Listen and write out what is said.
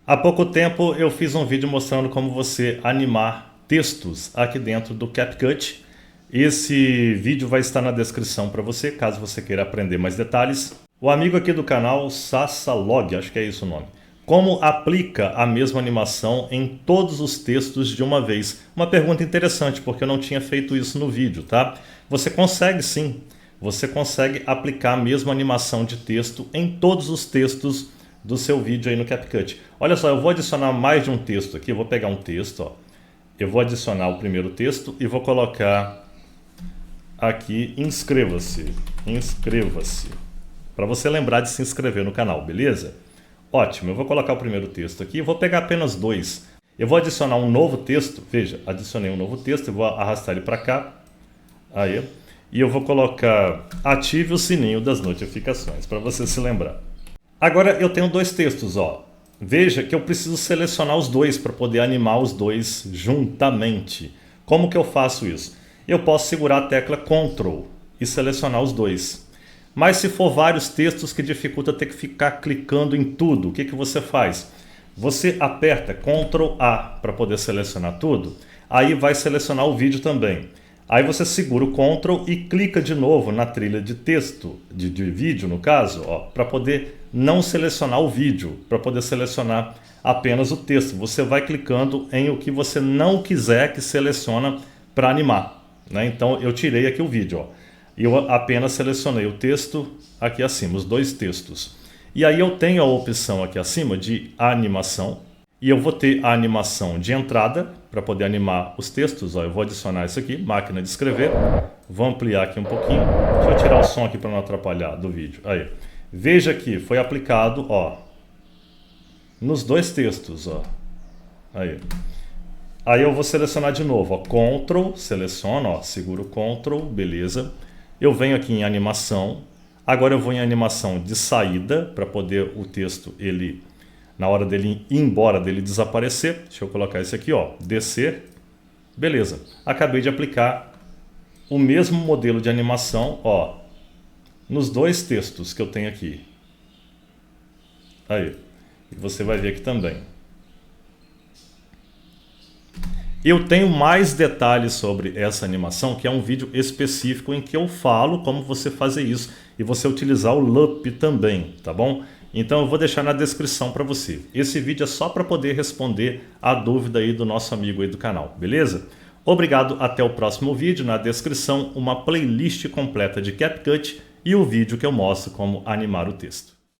Há pouco tempo eu fiz um vídeo mostrando como você animar textos aqui dentro do CapCut. Esse vídeo vai estar na descrição para você, caso você queira aprender mais detalhes. O amigo aqui do canal, Sassalog, acho que é isso o nome. Como aplica a mesma animação em todos os textos de uma vez? Uma pergunta interessante, porque eu não tinha feito isso no vídeo, tá? Você consegue sim, você consegue aplicar a mesma animação de texto em todos os textos do seu vídeo aí no CapCut. Olha só, eu vou adicionar mais de um texto aqui, eu vou pegar um texto, ó. Eu vou adicionar o primeiro texto e vou colocar aqui, inscreva-se, inscreva-se, para você lembrar de se inscrever no canal, beleza? Ótimo, eu vou colocar o primeiro texto aqui, eu vou pegar apenas dois. Eu vou adicionar um novo texto, veja, adicionei um novo texto, eu vou arrastar ele para cá, aí, e eu vou colocar ative o sininho das notificações, para você se lembrar. Agora eu tenho dois textos, ó. Veja que eu preciso selecionar os dois para poder animar os dois juntamente. Como que eu faço isso? Eu posso segurar a tecla Ctrl e selecionar os dois. Mas se for vários textos que dificulta ter que ficar clicando em tudo, o que que você faz? Você aperta Ctrl A para poder selecionar tudo, aí vai selecionar o vídeo também. Aí você segura o Ctrl e clica de novo na trilha de texto, de vídeo no caso, para poder não selecionar o vídeo, para poder selecionar apenas o texto. Você vai clicando em o que você não quiser que seleciona para animar, né? Então eu tirei aqui o vídeo, ó. Eu apenas selecionei o texto aqui acima, os dois textos. E aí eu tenho a opção aqui acima de animação. E eu vou ter a animação de entrada para poder animar os textos. Ó, eu vou adicionar isso aqui, máquina de escrever. Vou ampliar aqui um pouquinho. Deixa eu tirar o som aqui para não atrapalhar do vídeo. Aí. Veja que foi aplicado, ó, nos dois textos. Ó. Aí. Aí eu vou selecionar de novo. Ó, Ctrl, seleciono, ó, seguro Ctrl, beleza. Eu venho aqui em animação. Agora eu vou em animação de saída para poder o texto ele... Na hora dele ir embora, dele desaparecer, deixa eu colocar esse aqui, ó, descer, beleza. Acabei de aplicar o mesmo modelo de animação, ó, nos dois textos que eu tenho aqui. Aí, e você vai ver aqui também. Eu tenho mais detalhes sobre essa animação, que é um vídeo específico em que eu falo como você fazer isso e você utilizar o LUP também, tá bom? Então eu vou deixar na descrição para você. Esse vídeo é só para poder responder a dúvida aí do nosso amigo aí do canal, beleza? Obrigado, até o próximo vídeo. Na descrição uma playlist completa de CapCut e o vídeo que eu mostro como animar o texto.